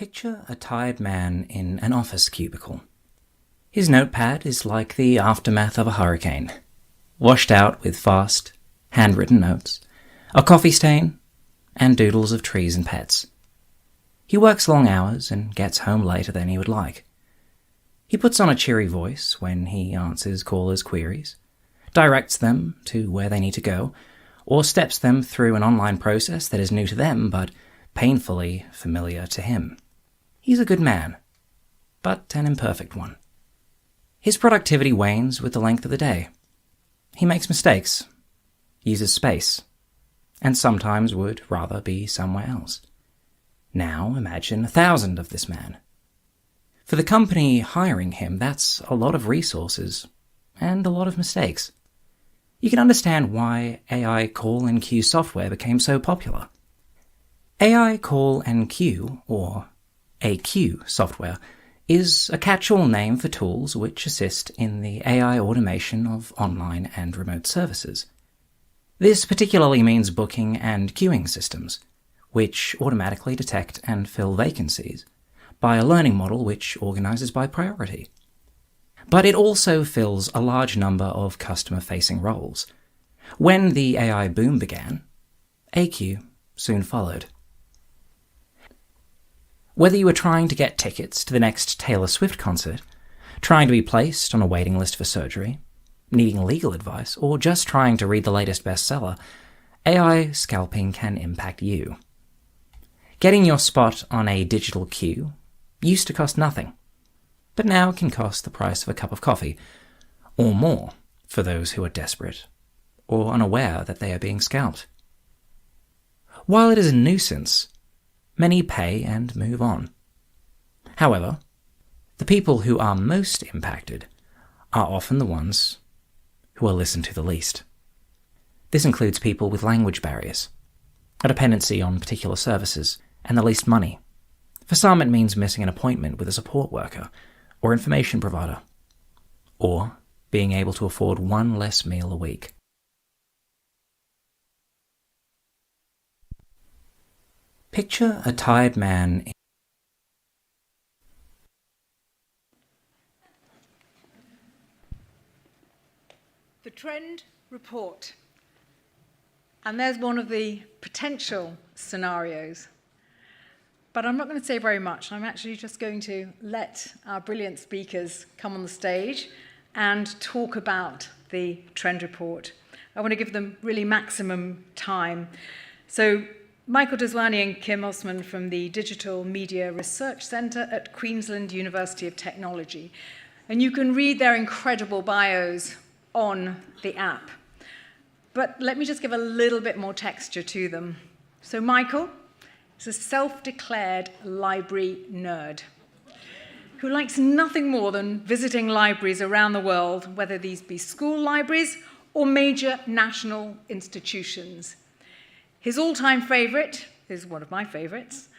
Picture a tired man in an office cubicle. His notepad is like the aftermath of a hurricane, washed out with fast, handwritten notes, a coffee stain, and doodles of trees and pets. He works long hours and gets home later than he would like. He puts on a cheery voice when he answers callers' queries, directs them to where they need to go, or steps them through an online process that is new to them but painfully familiar to him. He's a good man, but an imperfect one. His productivity wanes with the length of the day. He makes mistakes, uses space, and sometimes would rather be somewhere else. Now imagine 1,000 of this man. For the company hiring him, that's a lot of resources and a lot of mistakes. You can understand why AI call and queue software became so popular. AI call and queue, or AQ software, is a catch-all name for tools which assist in the AI automation of online and remote services. This particularly means booking and queuing systems, which automatically detect and fill vacancies by a learning model which organizes by priority. But it also fills a large number of customer-facing roles. When the AI boom began, AQ soon followed. Whether you were trying to get tickets to the next Taylor Swift concert, trying to be placed on a waiting list for surgery, needing legal advice, or just trying to read the latest bestseller, AI scalping can impact you. Getting your spot on a digital queue used to cost nothing, but now can cost the price of a cup of coffee, or more for those who are desperate or unaware that they are being scalped. While it is a nuisance, many pay and move on. However, the people who are most impacted are often the ones who are listened to the least. This includes people with language barriers, a dependency on particular services, and the least money. For some, it means missing an appointment with a support worker or information provider, or being able to afford one less meal a week. Picture a tired man. The Trend Report. And there's one of the potential scenarios. But I'm not going to say very much. I'm actually just going to let our brilliant speakers come on the stage and talk about the Trend Report. I want to give them really maximum time. So Michael Dezuanni and Kim Osman from the Digital Media Research Centre at Queensland University of Technology. And you can read their incredible bios on the app. But let me just give a little bit more texture to them. So Michael is a self-declared library nerd who likes nothing more than visiting libraries around the world, whether these be school libraries or major national institutions. His all-time favourite, is one of my favourites,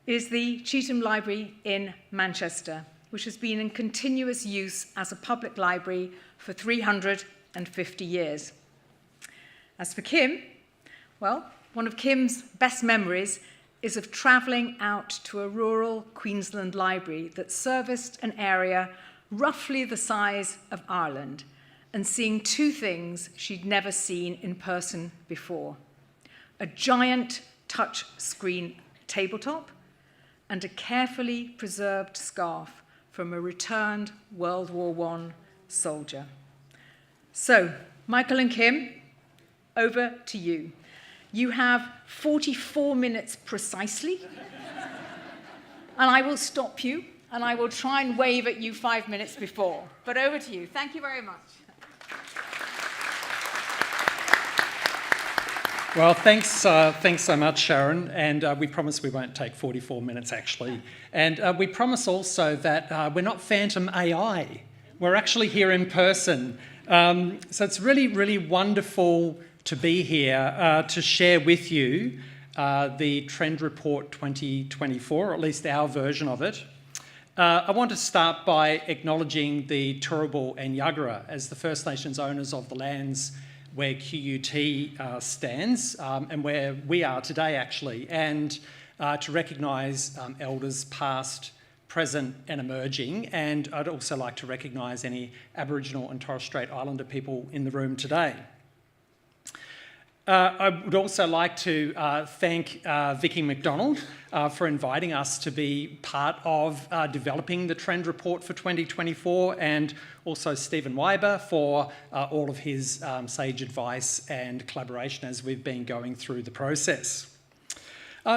is the Cheetham Library in Manchester, which has been in continuous use as a public library for 350 years. As for Kim, well, one of Kim's best memories is of travelling out to a rural Queensland library that serviced an area roughly the size of Ireland and seeing two things she'd never seen in person before: a giant touch-screen tabletop and a carefully preserved scarf from a returned World War I soldier. So, Michael and Kim, over to you. You have 44 minutes precisely, and I will stop you, and I will try and wave at you 5 minutes before. But over to you. Thank you very much. Well, thanks so much, Sharon. And we promise we won't take 44 minutes, actually. And we promise also that we're not phantom AI. We're actually here in person. So it's really, really wonderful to be here to share with you the Trend Report 2024, or at least our version of it. I want to start by acknowledging the Turrbal and Yagara as the First Nations owners of the lands where QUT stands and where we are today, actually. And to recognise elders past, present and emerging, and I'd also like to recognise any Aboriginal and Torres Strait Islander people in the room today. I would also like to thank Vicky McDonald for inviting us to be part of developing the Trend Report for 2024, and also Stephen Weiber for all of his sage advice and collaboration as we've been going through the process.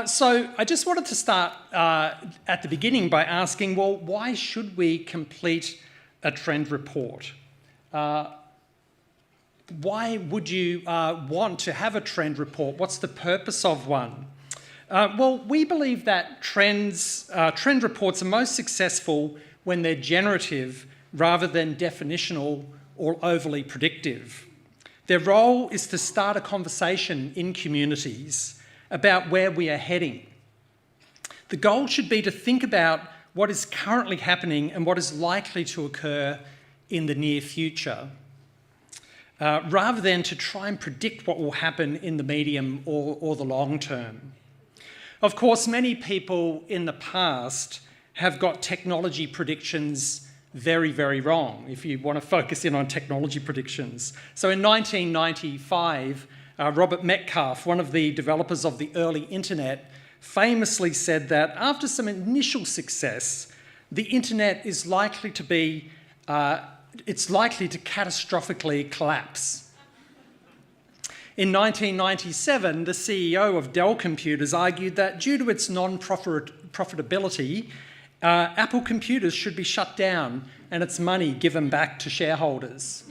So I just wanted to start at the beginning by asking, well, why should we complete a Trend Report? Why would you want to have a trend report? What's the purpose of one? Well, we believe that trend reports are most successful when they're generative rather than definitional or overly predictive. Their role is to start a conversation in communities about where we are heading. The goal should be to think about what is currently happening and what is likely to occur in the near future, rather than to try and predict what will happen in the medium or the long term. Of course, many people in the past have got technology predictions very, very wrong, if you want to focus in on technology predictions. So in 1995, Robert Metcalfe, one of the developers of the early internet, famously said that after some initial success, the internet is likely to be it's likely to catastrophically collapse. In 1997, the CEO of Dell Computers argued that due to its non-profitability, Apple computers should be shut down and its money given back to shareholders.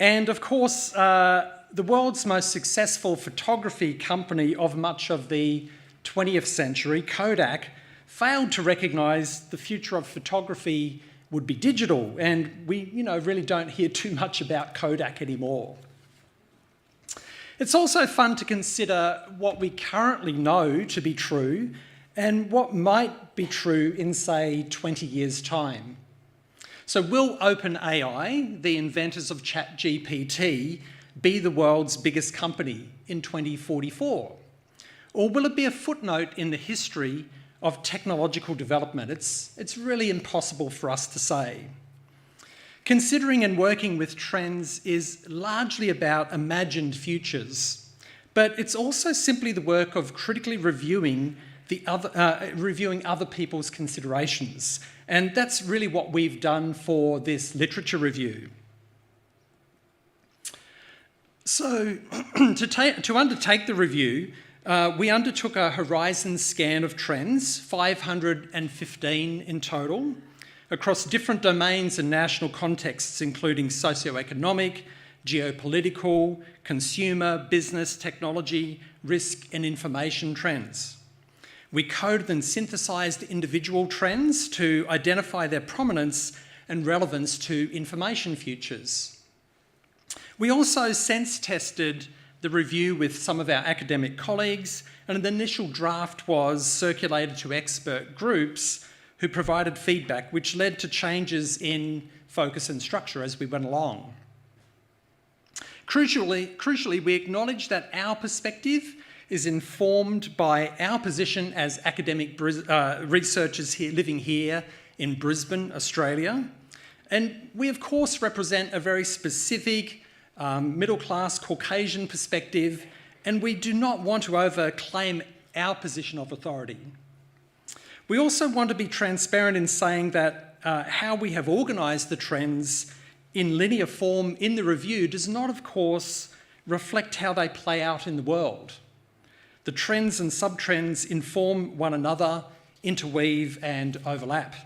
And of course, the world's most successful photography company of much of the 20th century, Kodak, failed to recognise the future of photography would be digital, and we really don't hear too much about Kodak anymore. It's also fun to consider what we currently know to be true and what might be true in, say, 20 years' time. So will OpenAI, the inventors of ChatGPT, be the world's biggest company in 2044? Or will it be a footnote in the history of technological development? It's really impossible for us to say. Considering and working with trends is largely about imagined futures, but it's also simply the work of critically reviewing other people's considerations. And that's really what we've done for this literature review. So to undertake the review, we undertook a horizon scan of trends, 515 in total, across different domains and national contexts, including socioeconomic, geopolitical, consumer, business, technology, risk and information trends. We coded and synthesised individual trends to identify their prominence and relevance to information futures. We also sense-tested the review with some of our academic colleagues, and the initial draft was circulated to expert groups who provided feedback, which led to changes in focus and structure as we went along. Crucially, we acknowledge that our perspective is informed by our position as academic researchers living here in Brisbane, Australia. And we, of course, represent a very specific middle-class Caucasian perspective, and we do not want to overclaim our position of authority. We also want to be transparent in saying that how we have organised the trends in linear form in the review does not, of course, reflect how they play out in the world. The trends and sub-trends inform one another, interweave and overlap.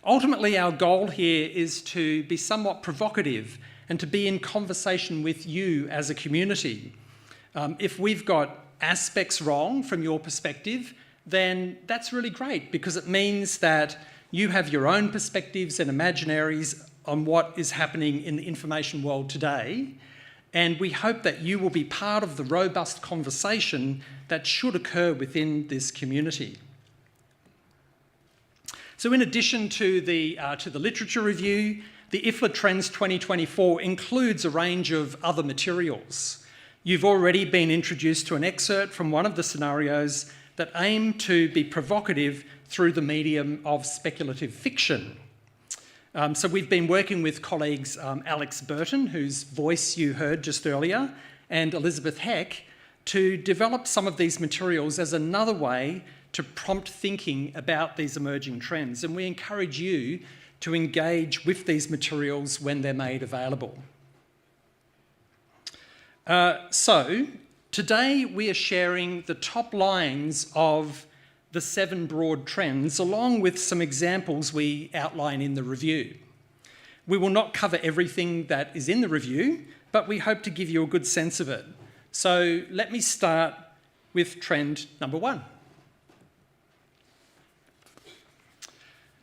Ultimately, our goal here is to be somewhat provocative and to be in conversation with you as a community. If we've got aspects wrong from your perspective, then that's really great, because it means that you have your own perspectives and imaginaries on what is happening in the information world today, and we hope that you will be part of the robust conversation that should occur within this community. So in addition to the literature review, the IFLA Trends 2024 includes a range of other materials. You've already been introduced to an excerpt from one of the scenarios, that aim to be provocative through the medium of speculative fiction. So we've been working with colleagues Alex Burton, whose voice you heard just earlier, and Elizabeth Heck to develop some of these materials as another way to prompt thinking about these emerging trends. And we encourage you to engage with these materials when they're made available. So today we are sharing the top lines of the 7 broad trends, along with some examples we outline in the review. We will not cover everything that is in the review, but we hope to give you a good sense of it. So let me start with trend number 1.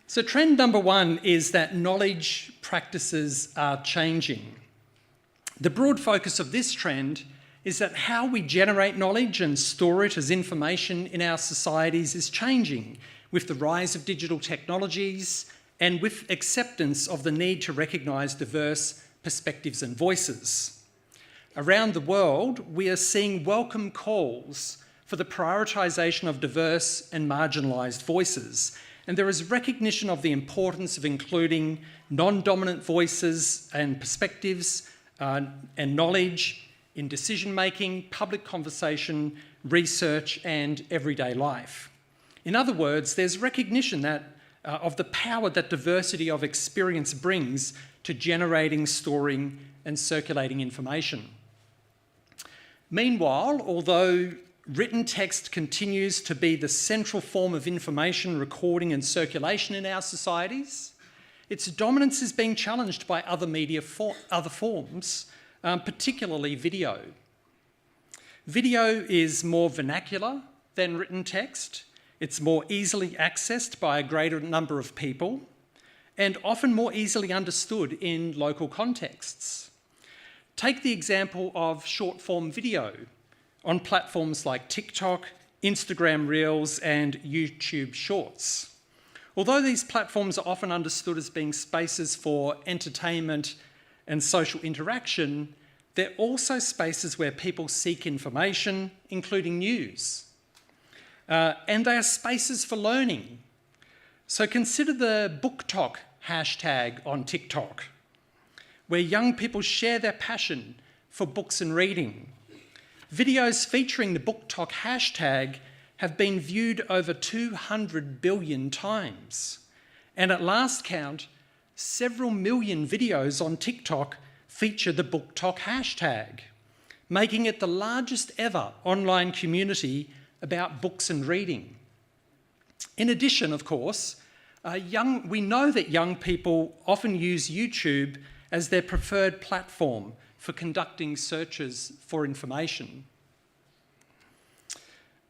So trend number 1 is that knowledge practices are changing. The broad focus of this trend is that how we generate knowledge and store it as information in our societies is changing with the rise of digital technologies and with acceptance of the need to recognise diverse perspectives and voices. Around the world, we are seeing welcome calls for the prioritisation of diverse and marginalised voices, and there is recognition of the importance of including non-dominant voices and perspectives and knowledge in decision-making, public conversation, research and everyday life. In other words, there's recognition that, of the power that diversity of experience brings to generating, storing and circulating information. Meanwhile, although written text continues to be the central form of information recording and circulation in our societies, its dominance is being challenged by other media other forms, particularly video. Video is more vernacular than written text. It's more easily accessed by a greater number of people and often more easily understood in local contexts. Take the example of short-form video on platforms like TikTok, Instagram Reels and YouTube Shorts. Although these platforms are often understood as being spaces for entertainment and social interaction, they're also spaces where people seek information, including news. And they are spaces for learning. So consider the BookTok hashtag on TikTok, where young people share their passion for books and reading. Videos featuring the BookTok hashtag have been viewed over 200 billion times. And at last count, several million videos on TikTok feature the BookTok hashtag, making it the largest ever online community about books and reading. In addition, of course, we know that young people often use YouTube as their preferred platform for conducting searches for information.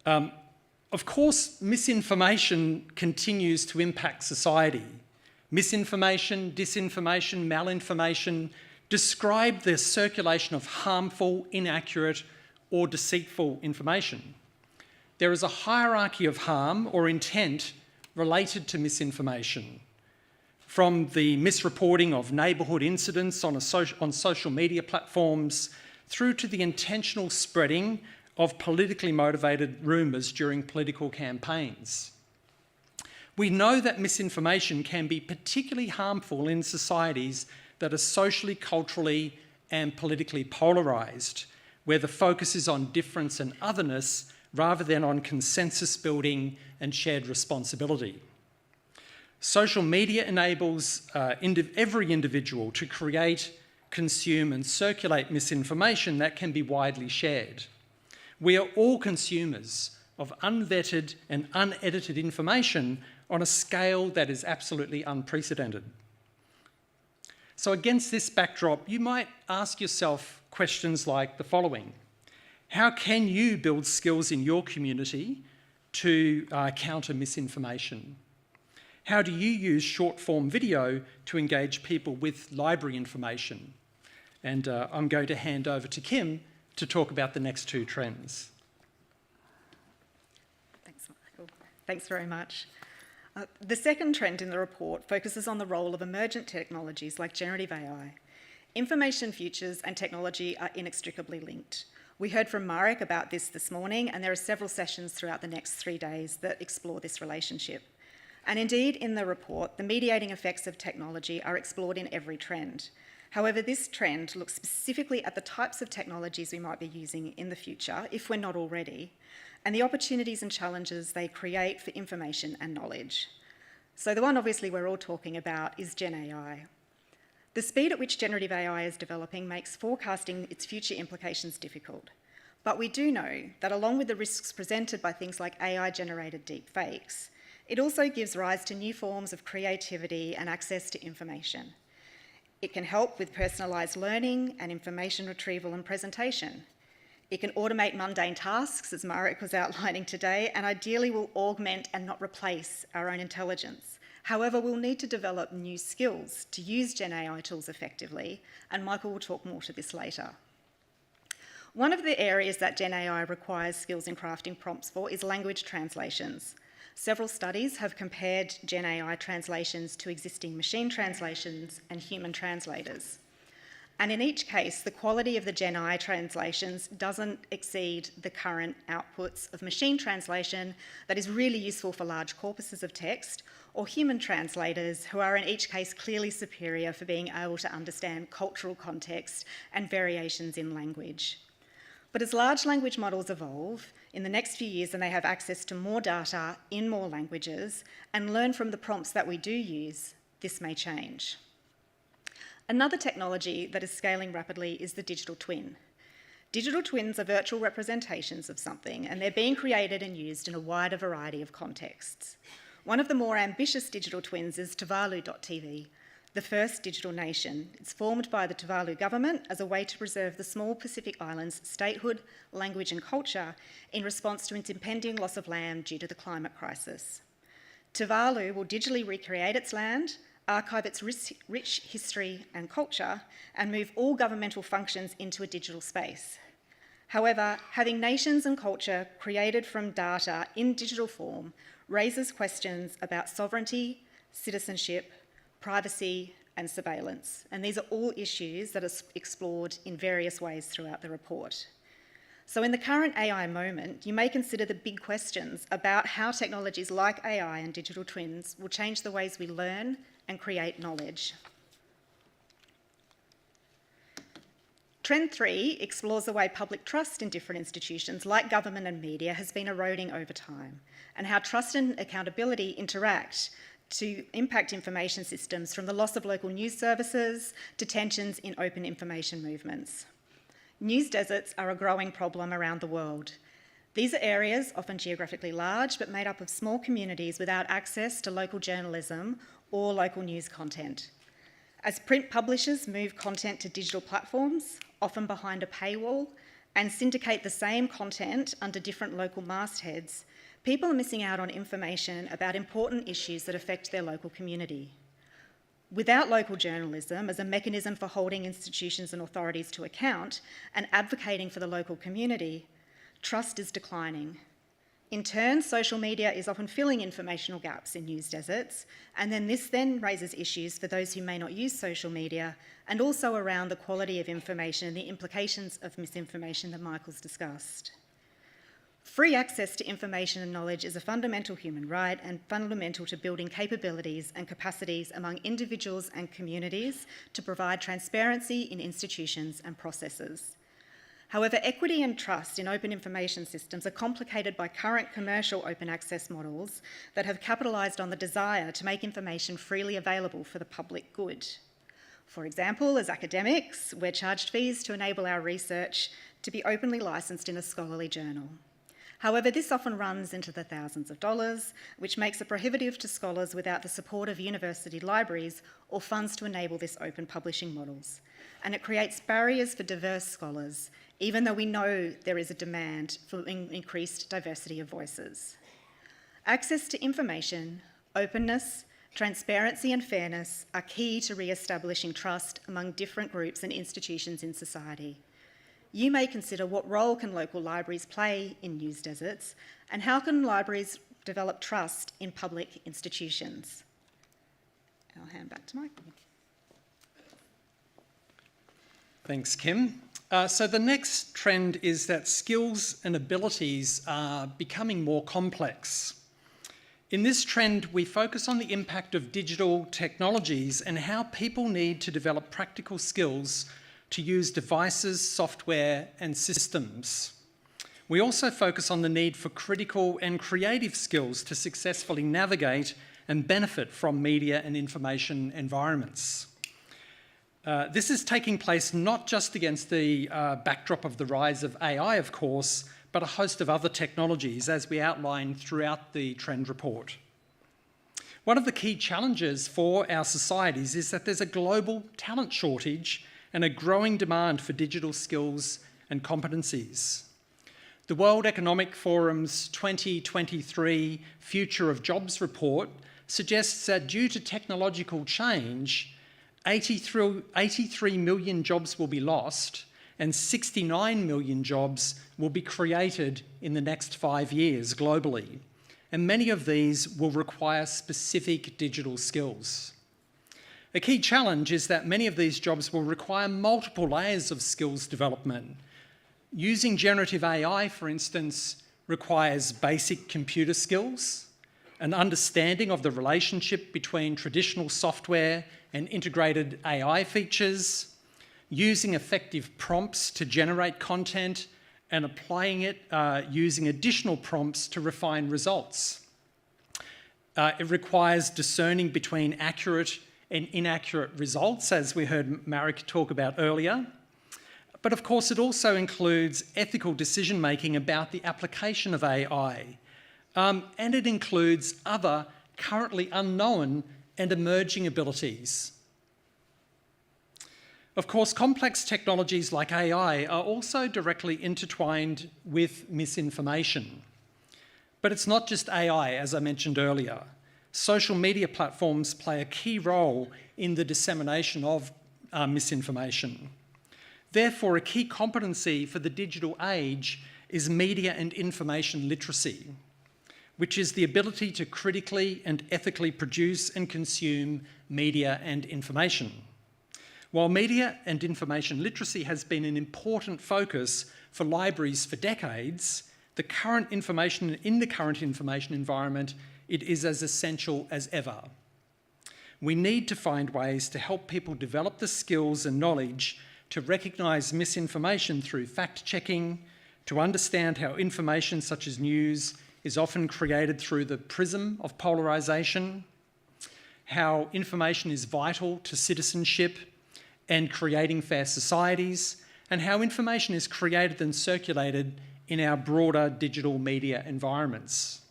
Of course, misinformation continues to impact society. Misinformation, disinformation, malinformation describe the circulation of harmful, inaccurate, or deceitful information. There is a hierarchy of harm or intent related to misinformation, from the misreporting of neighbourhood incidents on social media platforms through to the intentional spreading of politically motivated rumours during political campaigns. We know that misinformation can be particularly harmful in societies that are socially, culturally and politically polarised, where the focus is on difference and otherness rather than on consensus building and shared responsibility. Social media enables every individual to create, consume and circulate misinformation that can be widely shared. We are all consumers of unvetted and unedited information on a scale that is absolutely unprecedented. So against this backdrop, you might ask yourself questions like the following. How can you build skills in your community to counter misinformation? How do you use short-form video to engage people with library information? And I'm going to hand over to Kim to talk about the next 2 trends. Thanks, Michael. Thanks very much. The second trend in the report focuses on the role of emergent technologies like generative AI. Information futures and technology are inextricably linked. We heard from Marek about this morning, and there are several sessions throughout the next 3 days that explore this relationship. And indeed, in the report, the mediating effects of technology are explored in every trend. However, this trend looks specifically at the types of technologies we might be using in the future, if we're not already, and the opportunities and challenges they create for information and knowledge. So the one obviously we're all talking about is Gen AI. The speed at which generative AI is developing makes forecasting its future implications difficult. But we do know that along with the risks presented by things like AI-generated deepfakes, it also gives rise to new forms of creativity and access to information. It can help with personalised learning and information retrieval and presentation. It can automate mundane tasks, as Marek was outlining today, and ideally will augment and not replace our own intelligence. However, we'll need to develop new skills to use Gen AI tools effectively, and Michael will talk more to this later. One of the areas that Gen AI requires skills in crafting prompts for is language translations. Several studies have compared Gen AI translations to existing machine translations and human translators. And in each case, the quality of the Gen AI translations doesn't exceed the current outputs of machine translation that is really useful for large corpuses of text, or human translators who are in each case clearly superior for being able to understand cultural context and variations in language. But as large language models evolve in the next few years and they have access to more data in more languages and learn from the prompts that we do use, this may change. Another technology that is scaling rapidly is the digital twin. Digital twins are virtual representations of something, and they're being created and used in a wider variety of contexts. One of the more ambitious digital twins is Tuvalu.tv, the first digital nation. It's formed by the Tuvalu government as a way to preserve the small Pacific Islands' statehood, language and culture in response to its impending loss of land due to the climate crisis. Tuvalu will digitally recreate its land, archive its rich history and culture, and move all governmental functions into a digital space. However, having nations and culture created from data in digital form raises questions about sovereignty, citizenship, privacy, and surveillance. And these are all issues that are explored in various ways throughout the report. So in the current AI moment, you may consider the big questions about how technologies like AI and digital twins will change the ways we learn and create knowledge. Trend 3 explores the way public trust in different institutions like government and media has been eroding over time, and how trust and accountability interact to impact information systems, from the loss of local news services to tensions in open information movements. News deserts are a growing problem around the world. These are areas often geographically large but made up of small communities without access to local journalism or local news content. As print publishers move content to digital platforms, often behind a paywall, and syndicate the same content under different local mastheads, people are missing out on information about important issues that affect their local community. Without local journalism as a mechanism for holding institutions and authorities to account and advocating for the local community, trust is declining. In turn, social media is often filling informational gaps in news deserts, and this raises issues for those who may not use social media, and also around the quality of information and the implications of misinformation that Michael's discussed. Free access to information and knowledge is a fundamental human right and fundamental to building capabilities and capacities among individuals and communities to provide transparency in institutions and processes. However, equity and trust in open information systems are complicated by current commercial open access models that have capitalised on the desire to make information freely available for the public good. For example, as academics, we're charged fees to enable our research to be openly licensed in a scholarly journal. However, this often runs into the thousands of dollars, which makes it prohibitive to scholars without the support of university libraries or funds to enable this open publishing models. And it creates barriers for diverse scholars, even though we know there is a demand for increased diversity of voices. Access to information, openness, transparency and fairness are key to re-establishing trust among different groups and institutions in society. You may consider what role can local libraries play in news deserts, and how can libraries develop trust in public institutions? I'll hand back to Michael. Thanks, Kim. So the next trend is that skills and abilities are becoming more complex. In this trend, we focus on the impact of digital technologies and how people need to develop practical skills to use devices, software, and systems. We also focus on the need for critical and creative skills to successfully navigate and benefit from media and information environments. This is taking place not just against the backdrop of the rise of AI, of course, but a host of other technologies, as we outlined throughout the Trend Report. One of the key challenges for our societies is that there's a global talent shortage and a growing demand for digital skills and competencies. The World Economic Forum's 2023 Future of Jobs report suggests that due to technological change, 83 million jobs will be lost and 69 million jobs will be created in the next 5 years globally. And many of these will require specific digital skills. A key challenge is that many of these jobs will require multiple layers of skills development. Using generative AI, for instance, requires basic computer skills, an understanding of the relationship between traditional software and integrated AI features, using effective prompts to generate content, and applying it using additional prompts to refine results. It requires discerning between accurate and inaccurate results, as we heard Marek talk about earlier. But of course, it also includes ethical decision-making about the application of AI. And it includes other currently unknown and emerging abilities. Of course, complex technologies like AI are also directly intertwined with misinformation. But it's not just AI, as I mentioned earlier. Social media platforms play a key role in the dissemination of misinformation. Therefore, a key competency for the digital age is media and information literacy, which is the ability to critically and ethically produce and consume media and information. While media and information literacy has been an important focus for libraries for decades, in the current information environment, it is as essential as ever. We need to find ways to help people develop the skills and knowledge to recognise misinformation through fact-checking, to understand how information such as news is often created through the prism of polarisation, how information is vital to citizenship and creating fair societies, and how information is created and circulated in our broader digital media environments.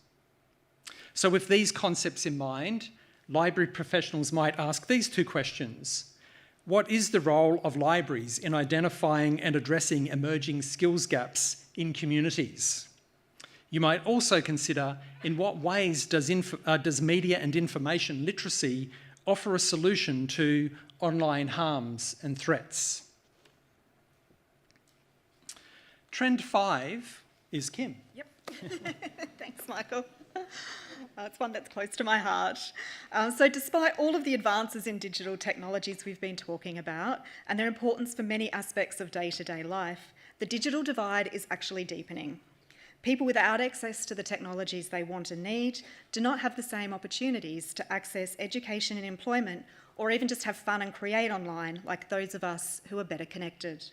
So with these concepts in mind, library professionals might ask these two questions. What is the role of libraries in identifying and addressing emerging skills gaps in communities? You might also consider in what ways does media and information literacy offer a solution to online harms and threats? Trend 5 is Kim. Yep. Thanks, Michael. It's one that's close to my heart. So despite all of the advances in digital technologies we've been talking about and their importance for many aspects of day-to-day life, the digital divide is actually deepening. People without access to the technologies they want and need do not have the same opportunities to access education and employment, or even just have fun and create online like those of us who are better connected.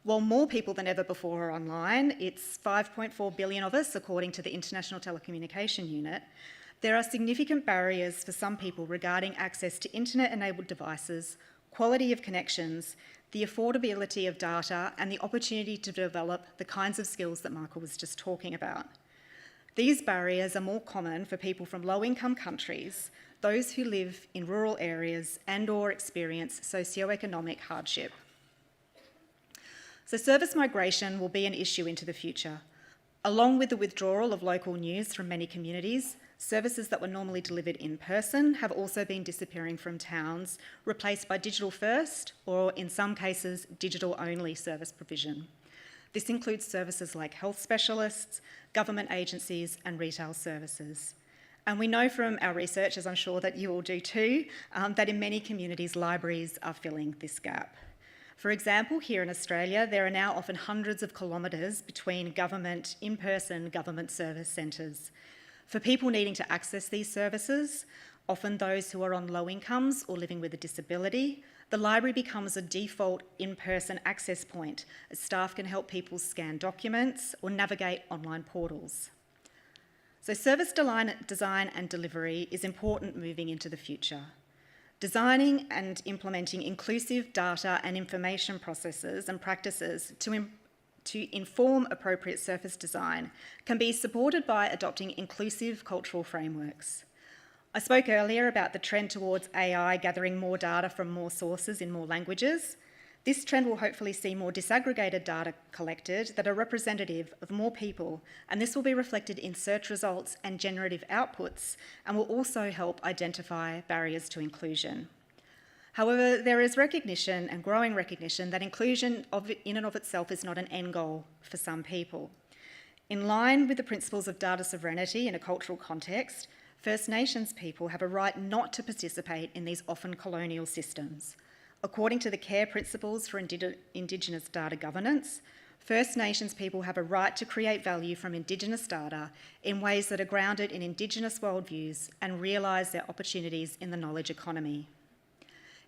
While more people than ever before are online, it's 5.4 billion of us, according to the International Telecommunication Unit, there are significant barriers for some people regarding access to internet-enabled devices, quality of connections, the affordability of data, and the opportunity to develop the kinds of skills that Michael was just talking about. These barriers are more common for people from low-income countries, those who live in rural areas and/or experience socioeconomic hardship. So service migration will be an issue into the future. Along with the withdrawal of local news from many communities, services that were normally delivered in person have also been disappearing from towns, replaced by digital first, or in some cases, digital only service provision. This includes services like health specialists, government agencies, and retail services. And we know from our research, as I'm sure that you all do too, that in many communities, libraries are filling this gap. For example, here in Australia, there are now often hundreds of kilometres between in-person government service centres. For people needing to access these services, often those who are on low incomes or living with a disability, the library becomes a default in-person access point, as staff can help people scan documents or navigate online portals. So service design and delivery is important moving into the future. Designing and implementing inclusive data and information processes and practices to inform appropriate service design can be supported by adopting inclusive cultural frameworks. I spoke earlier about the trend towards AI gathering more data from more sources in more languages. This trend will hopefully see more disaggregated data collected that are representative of more people, and this will be reflected in search results and generative outputs, and will also help identify barriers to inclusion. However, there is recognition and growing recognition that inclusion in and of itself is not an end goal for some people. In line with the principles of data sovereignty in a cultural context, First Nations people have a right not to participate in these often colonial systems. According to the CARE Principles for Indigenous Data Governance, First Nations people have a right to create value from Indigenous data in ways that are grounded in Indigenous worldviews and realise their opportunities in the knowledge economy.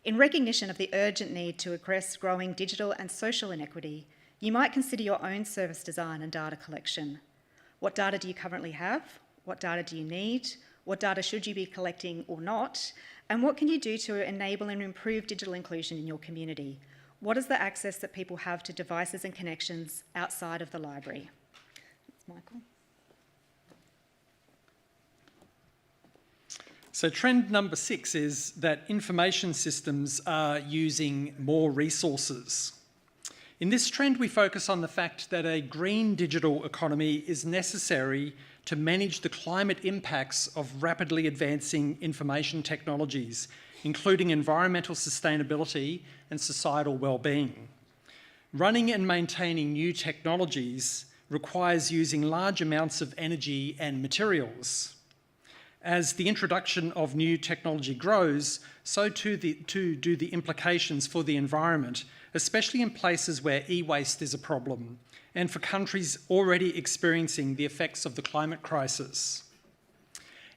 In recognition of the urgent need to address growing digital and social inequity, you might consider your own service design and data collection. What data do you currently have? What data do you need? What data should you be collecting or not? And what can you do to enable and improve digital inclusion in your community? What is the access that people have to devices and connections outside of the library? Thanks, Michael. So trend number 6 is that information systems are using more resources. In this trend, we focus on the fact that a green digital economy is necessary to manage the climate impacts of rapidly advancing information technologies, including environmental sustainability and societal well-being. Running and maintaining new technologies requires using large amounts of energy and materials. As the introduction of new technology grows, so too do the implications for the environment, especially in places where e-waste is a problem, and for countries already experiencing the effects of the climate crisis.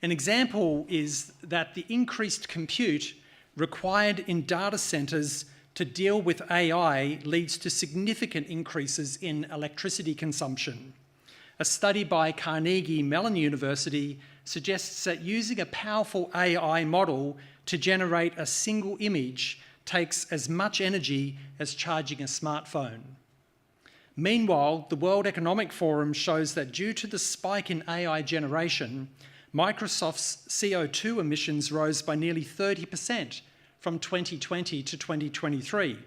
An example is that the increased compute required in data centres to deal with AI leads to significant increases in electricity consumption. A study by Carnegie Mellon University suggests that using a powerful AI model to generate a single image takes as much energy as charging a smartphone. Meanwhile, the World Economic Forum shows that due to the spike in AI generation, Microsoft's CO2 emissions rose by nearly 30% from 2020 to 2023,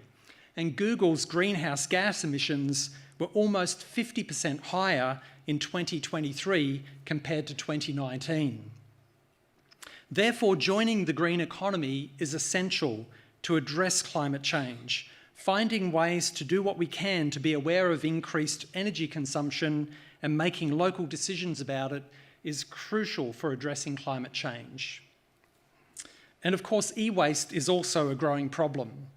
and Google's greenhouse gas emissions were almost 50% higher in 2023 compared to 2019. Therefore, joining the green economy is essential to address climate change. Finding ways to do what we can to be aware of increased energy consumption and making local decisions about it is crucial for addressing climate change. And of course, e-waste is also a growing problem.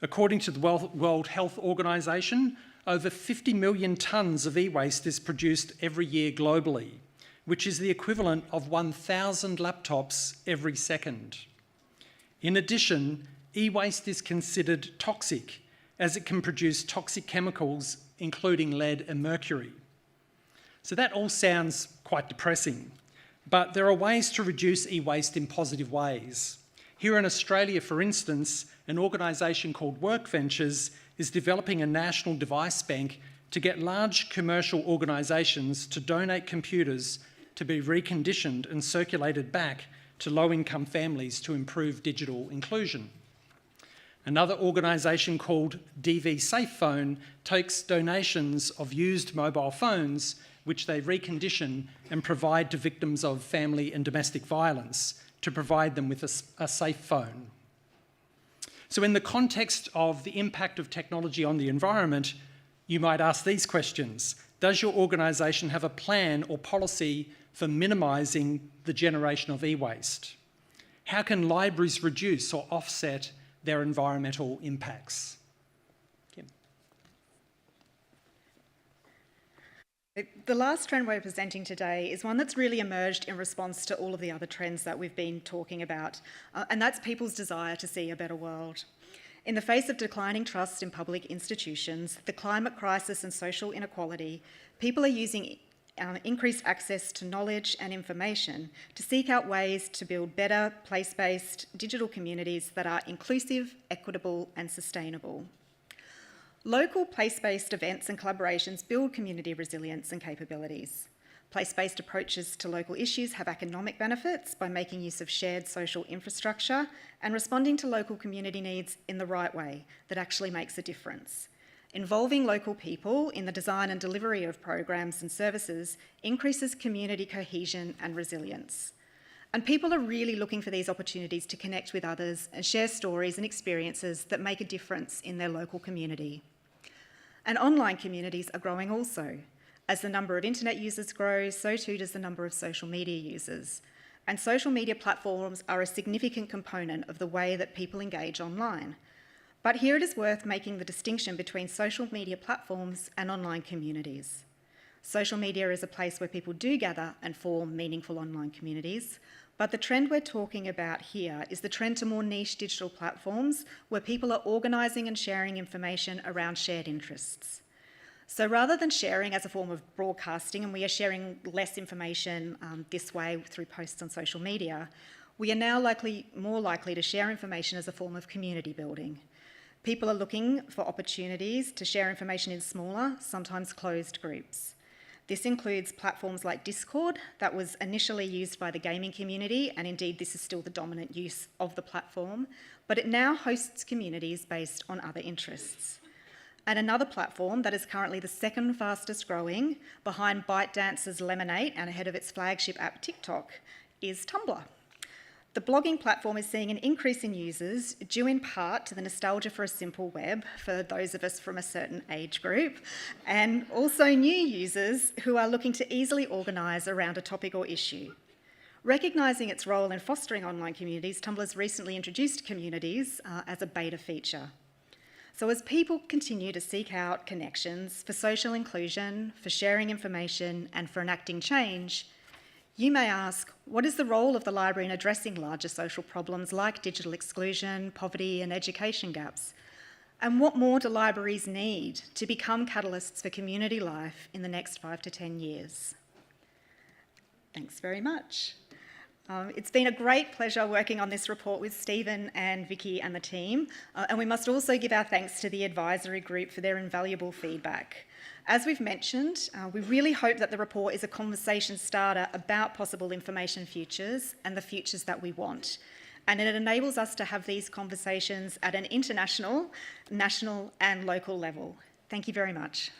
According to the World Health Organization, over 50 million tonnes of e-waste is produced every year globally, which is the equivalent of 1,000 laptops every second. In addition, e-waste is considered toxic as it can produce toxic chemicals, including lead and mercury. So that all sounds quite depressing, but there are ways to reduce e-waste in positive ways. Here in Australia, for instance, an organisation called WorkVentures is developing a national device bank to get large commercial organisations to donate computers to be reconditioned and circulated back to low-income families to improve digital inclusion. Another organisation called DV Safe Phone takes donations of used mobile phones, which they recondition and provide to victims of family and domestic violence to provide them with a safe phone. So in the context of the impact of technology on the environment, you might ask these questions. Does your organisation have a plan or policy for minimising the generation of e-waste? How can libraries reduce or offset their environmental impacts? The last trend we're presenting today is one that's really emerged in response to all of the other trends that we've been talking about, and that's people's desire to see a better world. In the face of declining trust in public institutions, the climate crisis and social inequality, people are using increased access to knowledge and information to seek out ways to build better place-based digital communities that are inclusive, equitable and sustainable. Local place-based events and collaborations build community resilience and capabilities. Place-based approaches to local issues have economic benefits by making use of shared social infrastructure and responding to local community needs in the right way that actually makes a difference. Involving local people in the design and delivery of programs and services increases community cohesion and resilience. And people are really looking for these opportunities to connect with others and share stories and experiences that make a difference in their local community. And online communities are growing also. As the number of internet users grows, so too does the number of social media users. And social media platforms are a significant component of the way that people engage online. But here it is worth making the distinction between social media platforms and online communities. Social media is a place where people do gather and form meaningful online communities, but the trend we're talking about here is the trend to more niche digital platforms where people are organising and sharing information around shared interests. So rather than sharing as a form of broadcasting, and we are sharing less information this way through posts on social media, we are now more likely to share information as a form of community building. People are looking for opportunities to share information in smaller, sometimes closed groups. This includes platforms like Discord that was initially used by the gaming community, and indeed this is still the dominant use of the platform, but it now hosts communities based on other interests. And another platform that is currently the second fastest growing, behind ByteDance's Lemonade and ahead of its flagship app TikTok, is Tumblr. The blogging platform is seeing an increase in users due in part to the nostalgia for a simple web for those of us from a certain age group, and also new users who are looking to easily organise around a topic or issue. Recognising its role in fostering online communities, Tumblr's recently introduced communities as a beta feature. So as people continue to seek out connections for social inclusion, for sharing information and for enacting change, you may ask, what is the role of the library in addressing larger social problems like digital exclusion, poverty and education gaps? And what more do libraries need to become catalysts for community life in the next 5 to 10 years? Thanks very much. It's been a great pleasure working on this report with Stephen and Vicky and the team, and we must also give our thanks to the advisory group for their invaluable feedback. As we've mentioned, we really hope that the report is a conversation starter about possible information futures and the futures that we want. And it enables us to have these conversations at an international, national and local level. Thank you very much.